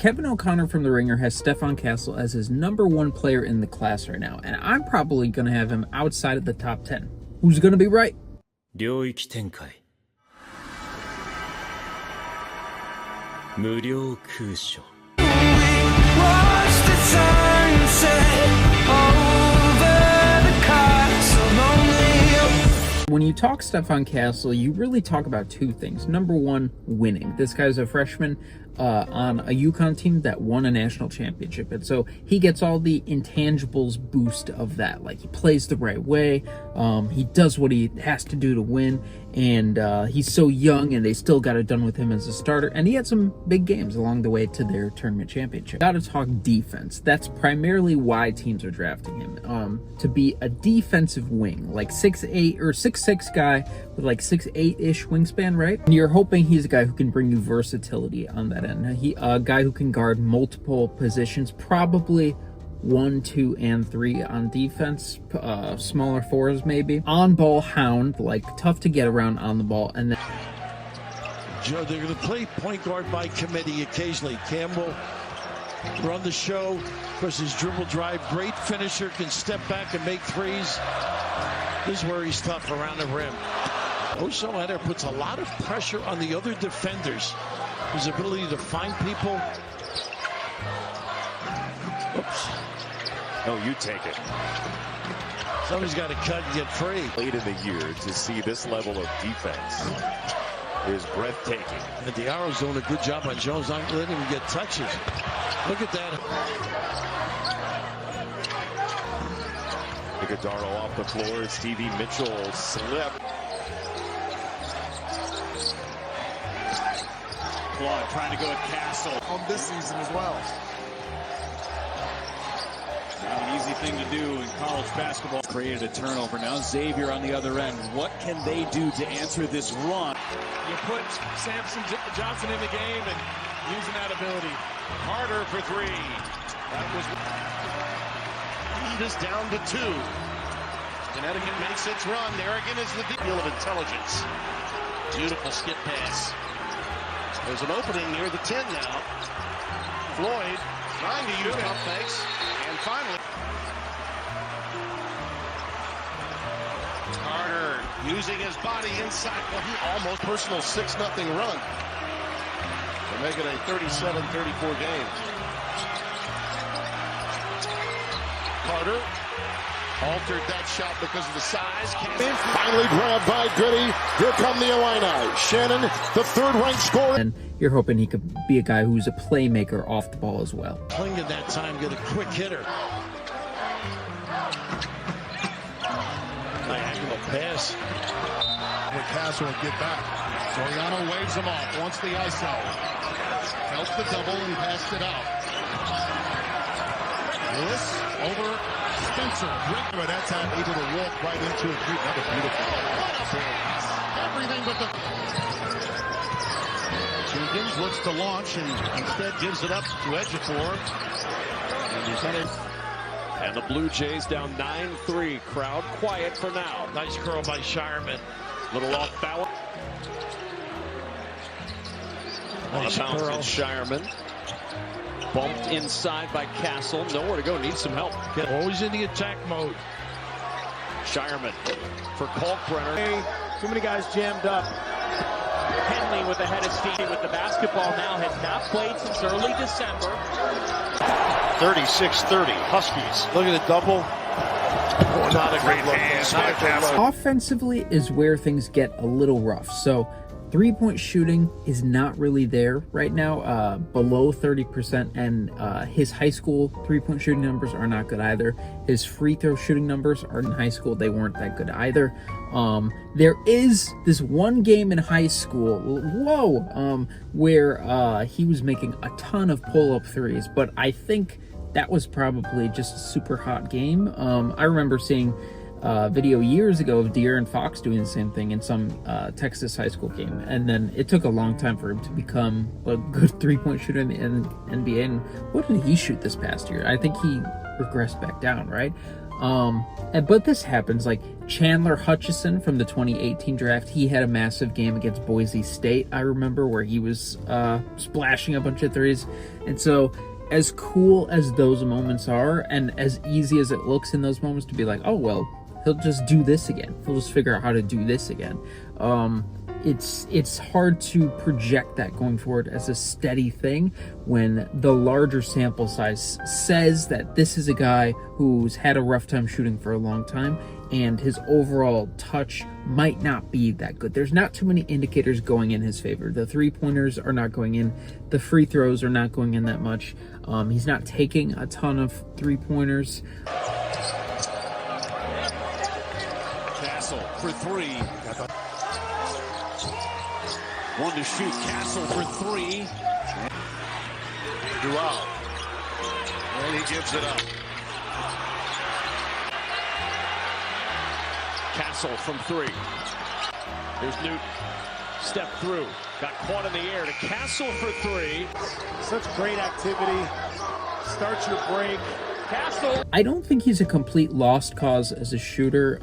Kevin O'Connor from The Ringer has Stephon Castle as his #1 player in the class right now, and I'm probably going to have him outside of the top 10. Who's going to be right? 領域展開無料空所 When you talk Stephon Castle, you really talk about two things. Number one, winning. This guy's a freshman on a UConn team that won a national championship, and so he gets all the intangibles boost of that. Like, he plays the right way, he does what he has to do to win, and he's so young, and they still got it done with him as a starter, and he had some big games along the way to their tournament championship. Gotta talk defense. That's primarily why teams are drafting him, to be a defensive wing, like 6'8" or 6'6" guy with like 6'8"-ish wingspan, right? And you're hoping he's a guy who can bring you versatility on that end. He a guy who can guard multiple positions, probably 1, 2, and 3 on defense, smaller fours maybe. On-ball hound, like tough to get around on the ball, and then Joe, they're going to play point guard by committee occasionally. Cam will run the show. Of course, his dribble drive, great finisher, can step back and make threes. This is where he's tough around the rim. Oshalader puts a lot of pressure on the other defenders. His ability to find people. Oops. No, you take it. Somebody's got to cut and get free. Late in the year to see this level of defense is breathtaking. And Diarra's doing a good job on Jones, not letting him get touches. Look at that. Iguodaro off the floor. Stevie Mitchell slip. Claude trying to go at Castle on this season as well. Not an easy thing to do in college basketball. Created a turnover. Now Xavier on the other end. What can they do to answer this run? You put Samson Johnson in the game and using that ability. Harder for 3. That was Lead is down to 2. Connecticut makes its run. There again is the deal of intelligence. Beautiful skip pass. There's an opening near the 10 now. Floyd trying to use pump fakes. And finally, Carter using his body inside. Well, he almost personal 6-0 run to make it a 37-34 game. Carter altered that shot because of the size. Finally grabbed by Goody. Here come the Illini. Shannon, the third-ranked scorer. and you're hoping he could be a guy who's a playmaker off the ball as well. Kling at that time get a quick hitter. Diagonal pass. Castle will get back. Soriano waves him off. Wants the ISO. Felt the double and passed it out. Lewis over Spencer. But that's how able to walk right into a three. Another beautiful. Everything but the. Jenkins looks to launch and instead gives it up to Ejiofor. And he's headed. And the Blue Jays down 9-3. Crowd quiet for now. Nice curl by Shireman. Little off balance. Nice On a bounce curl. in Shireman. Bumped inside by Castle. Nowhere to go. Needs some help. Always in the attack mode. Shireman for Kalkbrenner. Too many guys jammed up. Henley with the head of steam with the basketball now. Has not played since early December. 36-30. Huskies. Look at the double. Oh, not a great pass by Castle. Offensively is where things get a little rough. So three-point shooting is not really there right now, below 30%, and his high school three-point shooting numbers are not good either. His free throw shooting numbers are in high school, they weren't that good either. There is this one game in high school, where he was making a ton of pull-up threes, but I think that was probably just a super hot game. I remember seeing video years ago of De'Aaron Fox doing the same thing in some Texas high school game, and then it took a long time for him to become a good three-point shooter in the NBA. And what did he shoot this past year? I think he regressed back down, right? But this happens. Like Chandler Hutchison from the 2018 draft, he had a massive game against Boise State, I remember, where he was splashing a bunch of threes. And so as cool as those moments are, and as easy as it looks in those moments to be like, oh, well, he'll just do this again. He'll just figure out how to do this again. It's hard to project that going forward as a steady thing when the larger sample size says that this is a guy who's had a rough time shooting for a long time and his overall touch might not be that good. There's not too many indicators going in his favor. The three-pointers are not going in. The free throws are not going in that much. He's not taking a ton of three-pointers. Castle for three. One to shoot. Castle for three. Dual. And he gives it up. Castle from three. There's Newton. Step through. Got caught in the air to Castle for three. Such great activity. Start your break. Castle. I don't think he's a complete lost cause as a shooter.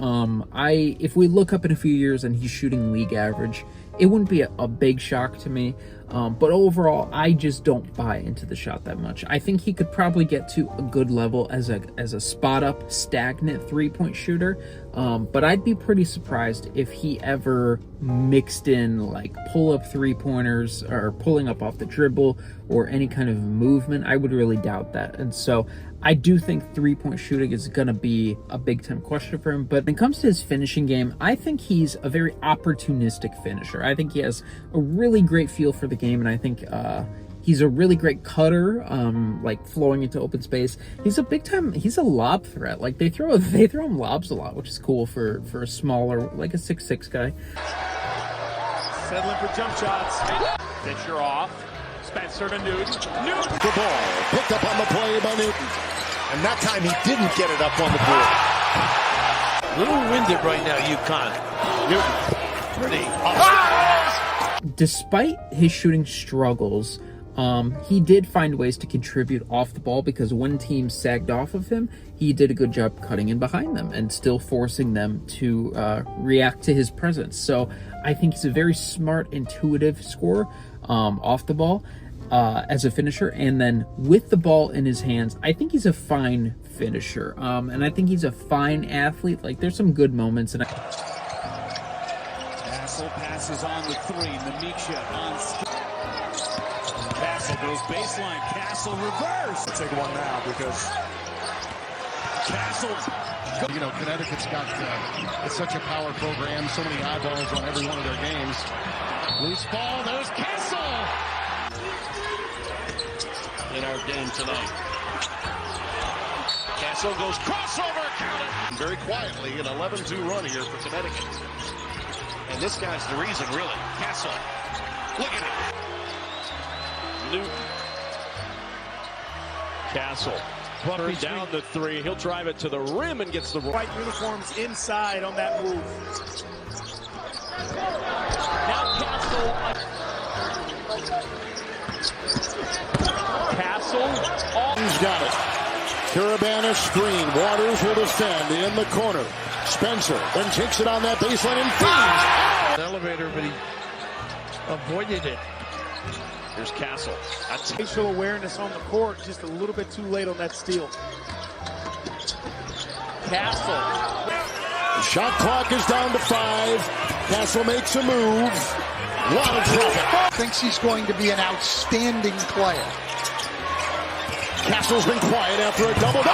If we look up in a few years and he's shooting league average, it wouldn't be a big shock to me. But overall, I just don't buy into the shot that much. I think he could probably get to a good level as a spot-up, stagnant three-point shooter. But I'd be pretty surprised if he ever mixed in like pull-up three-pointers or pulling up off the dribble or any kind of movement. I would really doubt that. And so I do think three-point shooting is going to be a big-time question for him. But when it comes to his finishing game, I think he's a very opportunistic finisher. I think he has a really great feel for the game, and I think he's a really great cutter, like flowing into open space. He's a lob threat. Like they throw him lobs a lot, which is cool for a smaller, like a 6'6" guy. Settling for jump shots. Fisher off. Spencer to Newton. Newton. The ball picked up on the play by Newton. And that time he didn't get it up on the board. A little winded right now, UConn. Newton. Pretty. Despite his shooting struggles, he did find ways to contribute off the ball because when teams sagged off of him, he did a good job cutting in behind them and still forcing them to react to his presence. So I think he's a very smart, intuitive scorer off the ball as a finisher. And then with the ball in his hands, I think he's a fine finisher. And I think he's a fine athlete. Like there's some good moments. And Castle passes on the three. Namicha on Castle goes baseline. Castle reverse. I'll take one now because Castle. you know Connecticut's got it's such a power program, so many eyeballs on every one of their games. Loose ball. There's Castle In our den tonight. Castle goes crossover. Count it. Very quietly, an 11-2 run here for Connecticut. And this guy's the reason, really. Castle. Look at it. Newton. Castle. Turned down the three. He'll drive it to the rim and gets the White uniforms inside on that move. Now Castle. He's got it. Carabana screen. Waters will defend in the corner. Spencer then takes it on that baseline and feeds. Elevator, but he avoided it. Here's Castle. Facial awareness on the court, just a little bit too late on that steal. Castle. The shot clock is down to 5. Castle makes a move. Lot of traffic. Thinks he's going to be an outstanding player. Castle's been quiet after a double.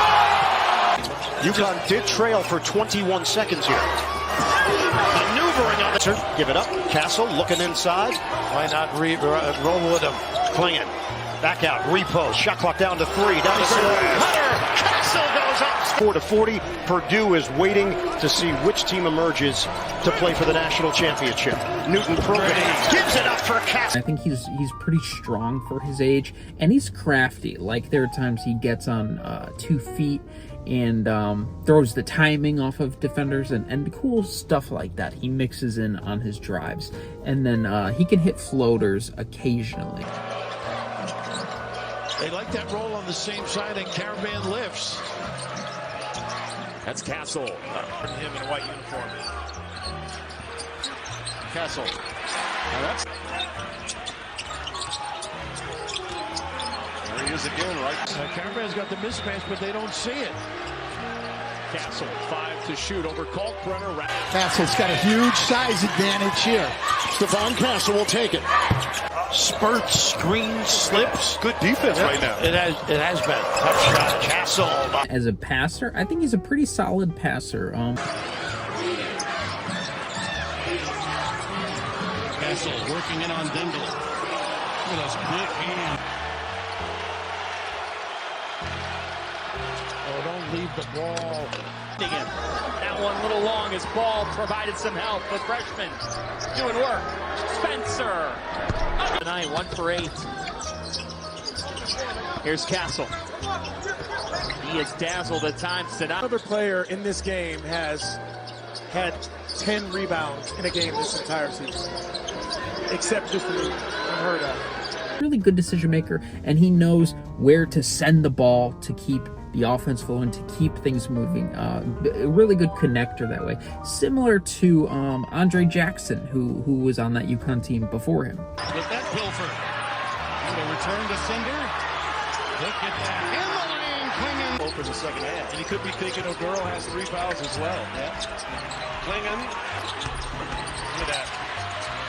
UConn did trail for 21 seconds here. Maneuvering on the give it up. Castle looking inside. Why not roll with him? Clinging. Back out. Repost. Shot clock down to 3. Down to 4. Hunter. Castle goes up. 4-40. Purdue is waiting to see which team emerges to play for the national championship. Newton Progan gives it up for Castle. I think he's pretty strong for his age, and he's crafty. Like there are times he gets on 2 feet and throws the timing off of defenders and cool stuff like that. He mixes in on his drives, and then he can hit floaters occasionally. They like that roll on the same side, and Caravan lifts. That's Castle. Him in a white uniform. Castle. Now that's. There he is again, right? Caravan's got the mismatch, but they don't see it. Castle, 5 to shoot over Kalkbrenner. Castle's got a huge size advantage here. Stephon Castle will take it. Spurts, screens, slips. Good defense right now. It has been. Tough shot. Castle. As a passer, I think he's a pretty solid passer. Castle working in on Dingle. Look at those big hands. Oh, don't leave the ball. That one a little long as Ball provided some help with freshman. Doing work. Spencer. Tonight, 1 for 8. Here's Castle. He is dazzled at times tonight. Another player in this game has had 10 rebounds in a game this entire season. Except just unheard of. Really good decision maker, and he knows where to send the ball to keep the offense flowing, to keep things moving. A really good connector that way. Similar to Andre Jackson, who was on that UConn team before him. With that Pilford. And a return to Cinder. Look at that. In the lane, Klingon. Open the second half. And he could be thinking O'Gurl has 3 fouls as well. Yeah. Klingon. Look at that.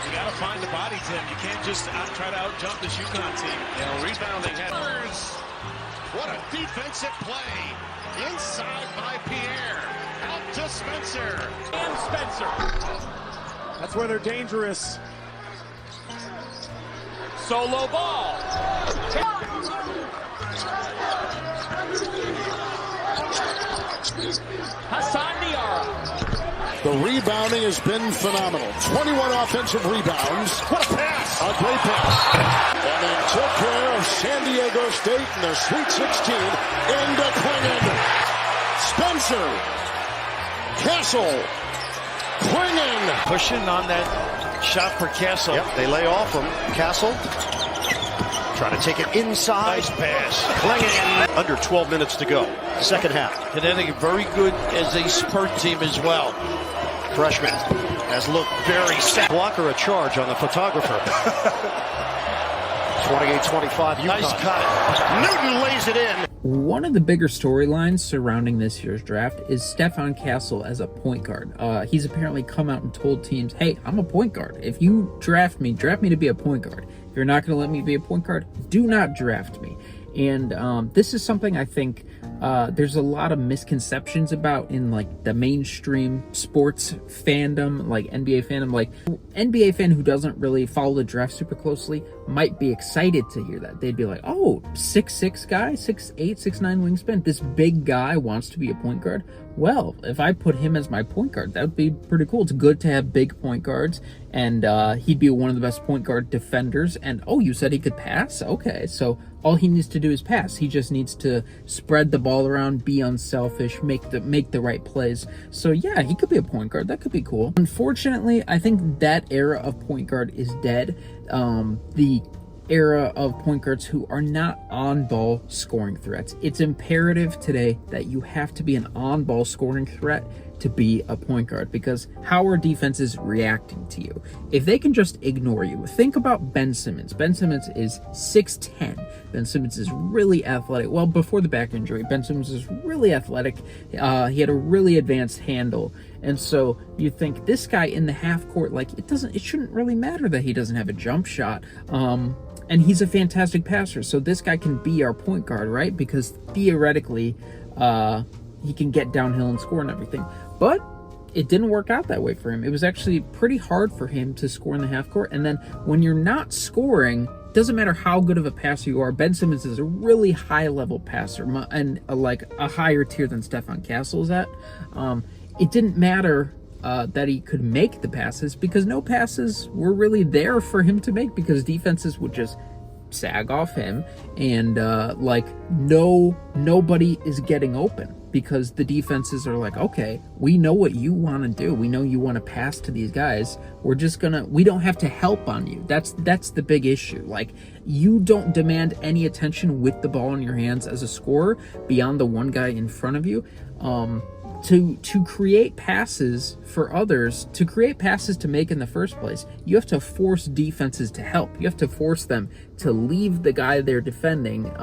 You got to find the body, Tim. You can't just try to out-jump this UConn team. You know, rebounding. What a defensive play. Inside by Pierre. Out to Spencer. And Spencer. That's where they're dangerous. Solo ball. Hassan Diarra. The rebounding has been phenomenal. 21 offensive rebounds. What a pass! A great pass. And they took care of San Diego State in the Sweet 16 into Klingon. Spencer. Castle. Klingon. Pushing on that shot for Castle. Yep, they lay off him. Castle. Trying to take it inside. Nice pass. Klingon. Under 12 minutes to go. Second half. Connecticut very good as a spurt team as well. Freshman has looked very set. Blocker a charge on the photographer. 28-25. Nice cut. Newton lays it in. One of the bigger storylines surrounding this year's draft is Stephon Castle as a point guard. He's apparently come out and told teams, hey, I'm a point guard. If you draft me to be a point guard. If you're not going to let me be a point guard, do not draft me. And this is something I think there's a lot of misconceptions about in like the mainstream sports fandom, like NBA fandom. Like NBA fan who doesn't really follow the draft super closely might be excited to hear that. They'd be like, oh, 6'6" guy, 6'8", 6'9" wingspan. This big guy wants to be a point guard. Well, if I put him as my point guard, that would be pretty cool. It's good to have big point guards, and he'd be one of the best point guard defenders. And oh, you said he could pass? Okay, so all he needs to do is pass. He just needs to spread the ball around, be unselfish, make the right plays. So yeah, he could be a point guard. That could be cool. Unfortunately, I think that era of point guard is dead. The era of point guards who are not on-ball scoring threats. It's imperative today that you have to be an on-ball scoring threat to be a point guard, because how are defenses reacting to you? If they can just ignore you, think about Ben Simmons. Ben Simmons is 6'10". Ben Simmons is really athletic. Well, before the back injury, Ben Simmons is really athletic. He had a really advanced handle. And so you think this guy in the half court, like it shouldn't really matter that he doesn't have a jump shot. And he's a fantastic passer. So this guy can be our point guard, right? Because theoretically, he can get downhill and score and everything. But it didn't work out that way for him. It was actually pretty hard for him to score in the half court. And then when you're not scoring, doesn't matter how good of a passer you are. Ben Simmons is a really high level passer, and like a higher tier than Stephon Castle is at. It didn't matter that he could make the passes, because no passes were really there for him to make, because defenses would just sag off him, and nobody is getting open, because the defenses are like, okay, we know what you want to do. We know you want to pass to these guys. We don't have to help on you. That's the big issue. Like, you don't demand any attention with the ball in your hands as a scorer beyond the one guy in front of you. to create passes for others, to create passes to make in the first place, you have to force defenses to help. You have to force them to leave the guy they're defending,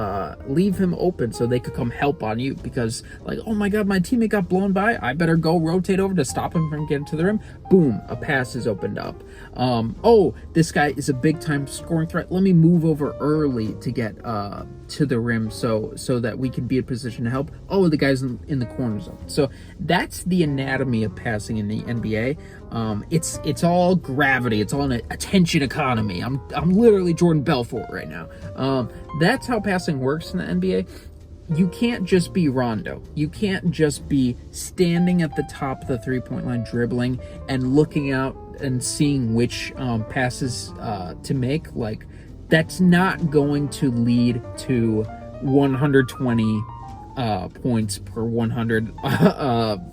leave him open so they could come help on you, because like, oh my god, my teammate got blown by, I better go rotate over to stop him from getting to the rim. Boom, a pass is opened up. Oh, this guy is a big time scoring threat, let me move over early to get to the rim so that we can be in position to help. Oh, the guy's in the corner zone. So that's the anatomy of passing in the NBA. It's all gravity. It's all an attention economy. I'm literally Jordan Belfort right now. That's how passing works in the NBA. You can't just be Rondo. You can't just be standing at the top of the three-point line dribbling and looking out and seeing which passes to make. Like, that's not going to lead to 120 points per 100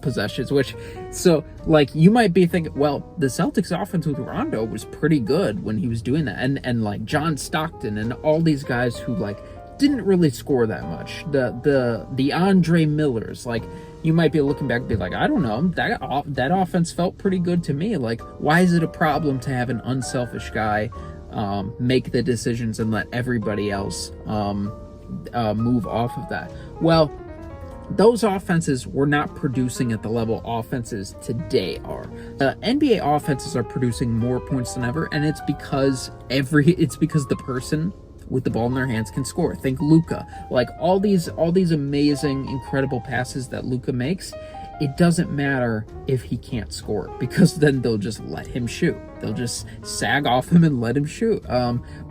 possessions, which, so like, you might be thinking, well, the Celtics offense with Rondo was pretty good when he was doing that, and like John Stockton and all these guys who like didn't really score that much, the Andre Millers, like, you might be looking back and be like, I don't know, that offense felt pretty good to me. Like, why is it a problem to have an unselfish guy make the decisions and let everybody else move off of that? Well, those offenses were not producing at the level offenses today are. NBA offenses are producing more points than ever, and it's because the person with the ball in their hands can score. Think Luka. Like, all these amazing, incredible passes that Luka makes, it doesn't matter if he can't score, because then they'll just let him shoot. They'll just sag off him and let him shoot.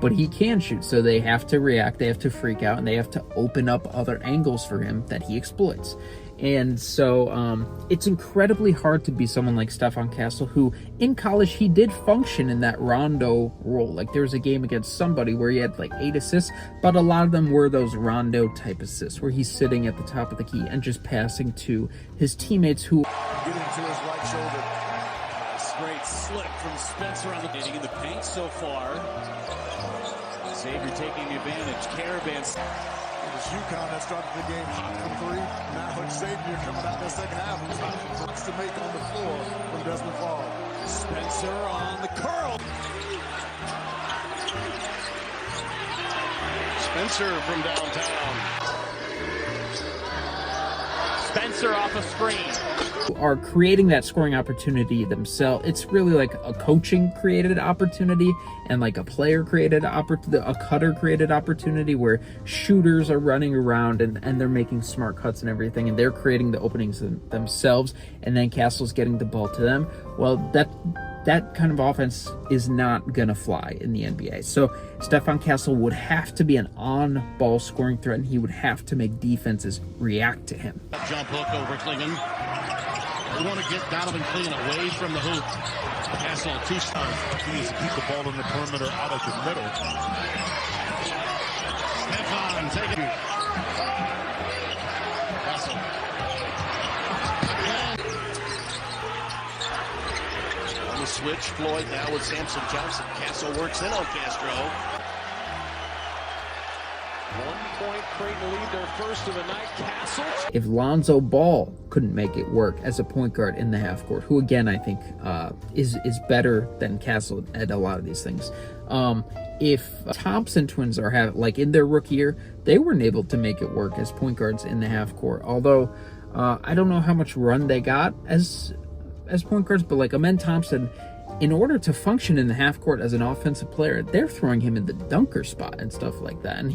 But he can shoot, so they have to react, they have to freak out, and they have to open up other angles for him that he exploits. And so it's incredibly hard to be someone like Stephon Castle, who in college he did function in that Rondo role. Like, there was a game against somebody where he had like 8 assists, but a lot of them were those Rondo type assists where he's sitting at the top of the key and just passing to his teammates who getting to his right shoulder. Straight slip from Spencer on the in the paint so far. Xavier taking advantage. Caravan. It was UConn that started the game hot from 3. Now it's Xavier coming out in the second half. Lots to make on the floor from Desmond Fall. Spencer on the curl. Spencer from downtown. Spencer off a screen. Are creating that scoring opportunity themselves. It's really like a coaching created opportunity and like a player created a cutter created opportunity, where shooters are running around and they're making smart cuts and everything, and they're creating the openings themselves, and then Castle's getting the ball to them. Well, that kind of offense is not gonna fly in the NBA. So Stephon Castle would have to be an on-ball scoring threat, and he would have to make defenses react to him. Jump hook over Klingon. We want to get Donovan Clingan away from the hoop. Castle, 2 times. He needs to keep the ball in the perimeter out of the middle. Stephon, take it. Castle. On the switch, Floyd now with Samson Johnson. Castle works in on Castro. 1-point Creighton lead, their first of the night. Castle. If Lonzo Ball couldn't make it work as a point guard in the half court, who again I think is better than Castle at a lot of these things. If Thompson twins are like in their rookie year, they weren't able to make it work as point guards in the half court. Although I don't know how much run they got as point guards, but like Amen Thompson, in order to function in the half court as an offensive player, they're throwing him in the dunker spot and stuff like that. And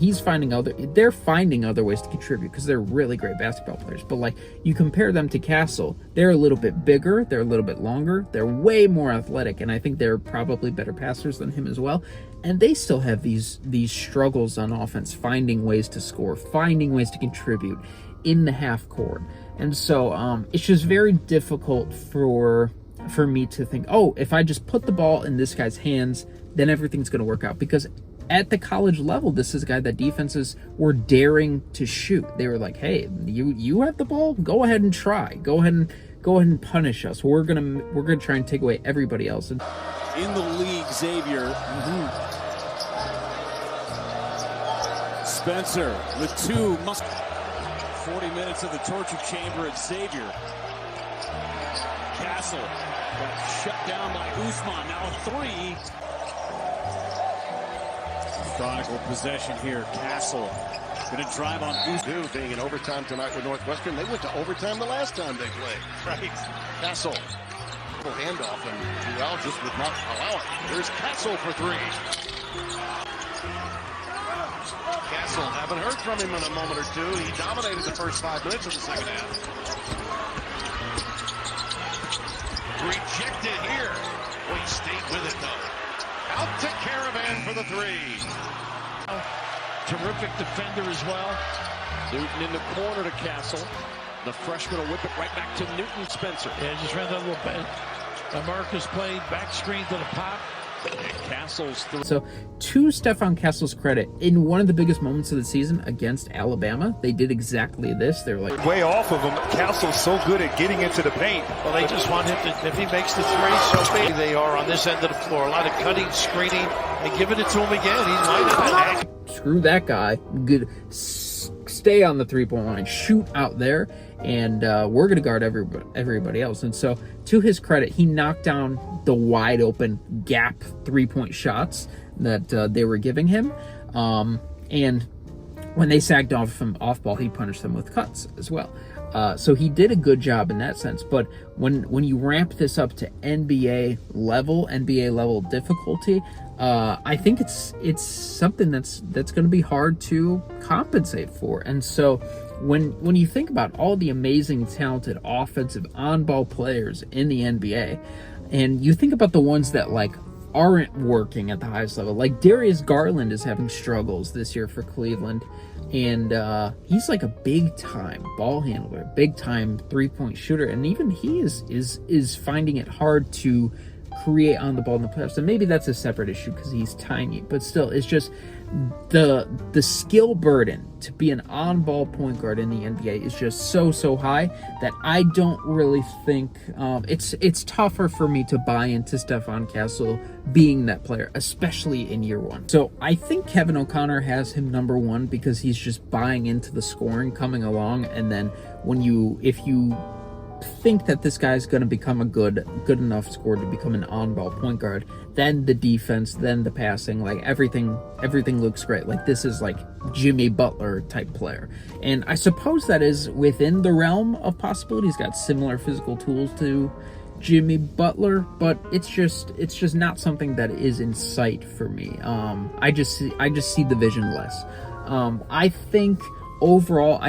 they're finding other ways to contribute because they're really great basketball players. But like, you compare them to Castle, they're a little bit bigger, they're a little bit longer, they're way more athletic, and I think they're probably better passers than him as well. And they still have these struggles on offense, finding ways to score, finding ways to contribute in the half court. And so it's just very difficult for me to think, oh, if I just put the ball in this guy's hands, then everything's going to work out. Because at the college level, this is a guy that defenses were daring to shoot. They were like, hey, you have the ball, go ahead and try. Go ahead and punish us. We're gonna try and take away everybody else. And in the league, Xavier. Spencer with 2. 40 minutes of the torture chamber at Xavier. Castle got shut down by Usman. Now a three. Methodical possession here. Castle going to drive on Usman. Being in overtime tonight with Northwestern. They went to overtime the last time they played. Right. Castle. Little handoff, and Duell just would not allow it. Here's Castle for three. Castle, haven't heard from him in a moment or two. He dominated the first 5 minutes of the second half. Rejected here. Wayne State with it, though. Out to Caravan for the three. Terrific defender as well. Newton in the corner to Castle. The freshman will whip it right back to Newton Spencer. Yeah, just ran that little bit. Marcus played back screen to the pop. Castle's through. So, to Stephon Castle's credit, in one of the biggest moments of the season against Alabama, they did exactly this. They're like way off of him. Castle's so good at getting into the paint. Well, they just want him to, if he makes the three, so big they are on this end of the floor. A lot of cutting, screening, and giving it to him again. He's light up. Screw that guy. Good. Stay on the three-point line. Shoot out there. And we're going to guard everybody else. And so, to his credit, he knocked down the wide-open gap three-point shots that they were giving him. And when they sagged off him off ball, he punished them with cuts as well. So he did a good job in that sense. But when you ramp this up to NBA level difficulty, I think it's something that's going to be hard to compensate for. And so when you think about all the amazing, talented offensive on-ball players in the NBA, and you think about the ones that like aren't working at the highest level, like Darius Garland is having struggles this year for Cleveland, and he's like a big-time ball handler, big-time three-point shooter, and even he is finding it hard to create on the ball in the playoffs. And maybe that's a separate issue because he's tiny, but still, it's just the skill burden to be an on-ball point guard in the NBA is just so high that I don't really think it's tougher for me to buy into Stephon Castle being that player, especially in year one. So I think Kevin O'Connor has him number one because he's just buying into the scoring coming along, and then if you think that this guy's going to become a good enough scorer to become an on-ball point guard, then the defense, then the passing, like everything looks great. Like this is like Jimmy Butler type player, and I suppose that is within the realm of possibility. He's got similar physical tools to Jimmy Butler, but it's just not something that is in sight for me. I just see the vision less. I think overall,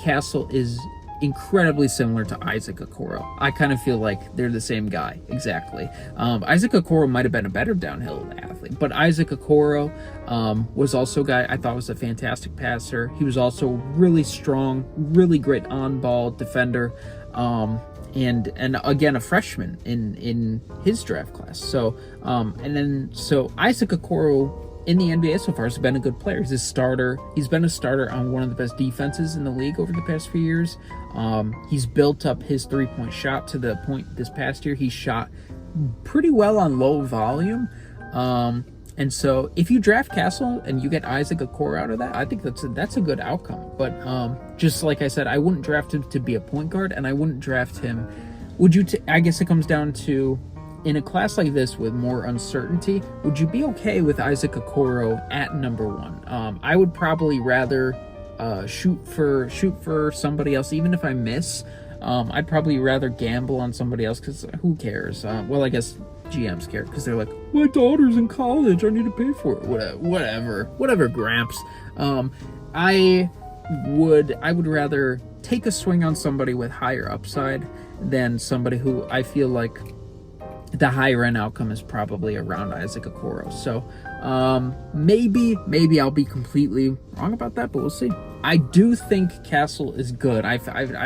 Castle is incredibly similar to Isaac Okoro. I kind of feel like they're the same guy, exactly. Isaac Okoro might have been a better downhill athlete, but Isaac Okoro was also a guy I thought was a fantastic passer. He was also really strong, really great on-ball defender, and again a freshman in his draft class. So Isaac Okoro in the NBA so far has been a good player. He's a starter. He's been a starter on one of the best defenses in the league over the past few years. He's built up his three-point shot to the point this past year he shot pretty well on low volume. And so if you draft Castle and you get Isaac Okoro out of that, I think that's a good outcome. But just like I said, I wouldn't draft him to be a point guard, and I wouldn't draft him. I guess it comes down to, in a class like this with more uncertainty, would you be okay with Isaac Okoro at number one? I would probably rather shoot for somebody else, even if I miss. I'd probably rather gamble on somebody else because who cares? Well, I guess GMs care because they're like, my daughter's in college, I need to pay for it. Whatever, Gramps. I would rather take a swing on somebody with higher upside than somebody who I feel like the higher end outcome is probably around Isaac Okoro. So maybe I'll be completely wrong about that, but we'll see. I do think Castle is good. I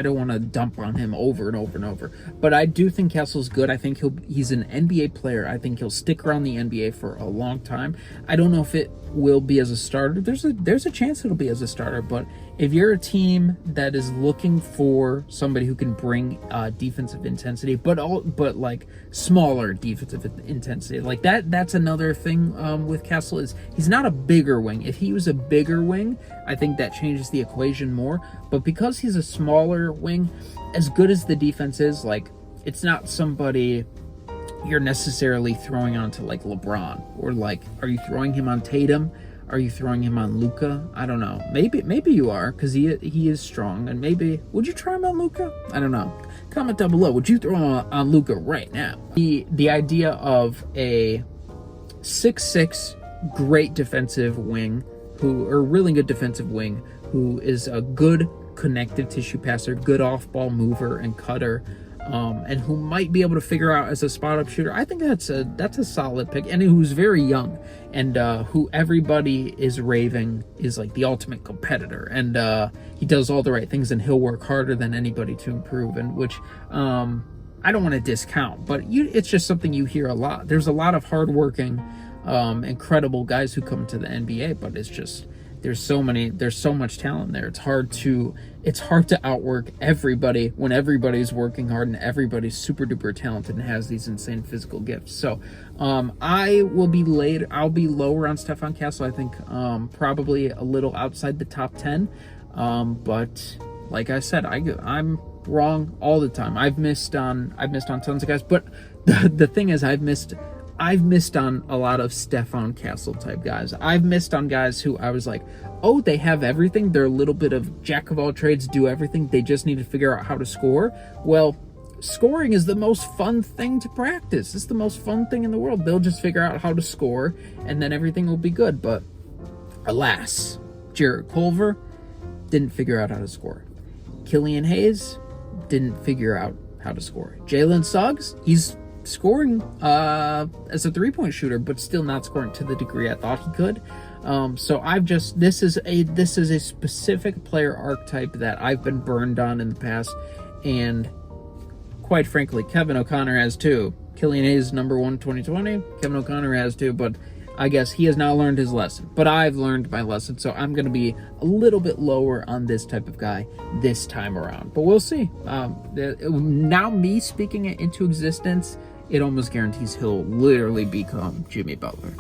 don't want to dump on him over and over, but I do think Castle's good. I think he's an NBA player. I think he'll stick around the NBA for a long time. I don't know if it will be as a starter. There's a chance it'll be as a starter, but if you're a team that is looking for somebody who can bring defensive intensity, but like smaller defensive intensity, like that's another thing with Castle is he's not a bigger wing. If he was a bigger wing, I think that changes the equation more. But because he's a smaller wing, as good as the defense is, like it's not somebody you're necessarily throwing onto like LeBron, or like, are you throwing him on Tatum? Are you throwing him on Luka? I don't know. Maybe you are, because he is strong, and maybe would you try him on Luka? I don't know. Comment down below. Would you throw him on Luka right now? The idea of a 6'6" great defensive wing, really good defensive wing, who is a good connective tissue passer, good off-ball mover and cutter, and who might be able to figure out as a spot-up shooter. I think that's a solid pick, and who's very young, and who everybody is raving is like the ultimate competitor, and he does all the right things, and he'll work harder than anybody to improve, and which I don't want to discount, but it's just something you hear a lot. There's a lot of hardworking, incredible guys who come to the NBA, but it's just there's so much talent there. It's hard to outwork everybody when everybody's working hard and everybody's super duper talented and has these insane physical gifts. So I'll be lower on Stephon Castle. I think probably a little outside the top 10. But like I said, I'm wrong all the time. I've missed on tons of guys, but the thing is, I've missed on a lot of Stephon Castle type guys. I've missed on guys who I was like, oh, they have everything. They're a little bit of jack of all trades, do everything. They just need to figure out how to score. Well, scoring is the most fun thing to practice. It's the most fun thing in the world. They'll just figure out how to score, and then everything will be good. But alas, Jarrett Culver didn't figure out how to score. Killian Hayes didn't figure out how to score. Jalen Suggs, he's scoring as a three-point shooter, but still not scoring to the degree I thought he could. So this is a specific player archetype that I've been burned on in the past, and quite frankly, Kevin O'Connor has too. Killian Hayes #1 2020. Kevin O'Connor has too, but I guess he has now learned his lesson. But I've learned my lesson, so I'm going to be a little bit lower on this type of guy this time around. But we'll see. Now me speaking it into existence, it almost guarantees he'll literally become Jimmy Butler.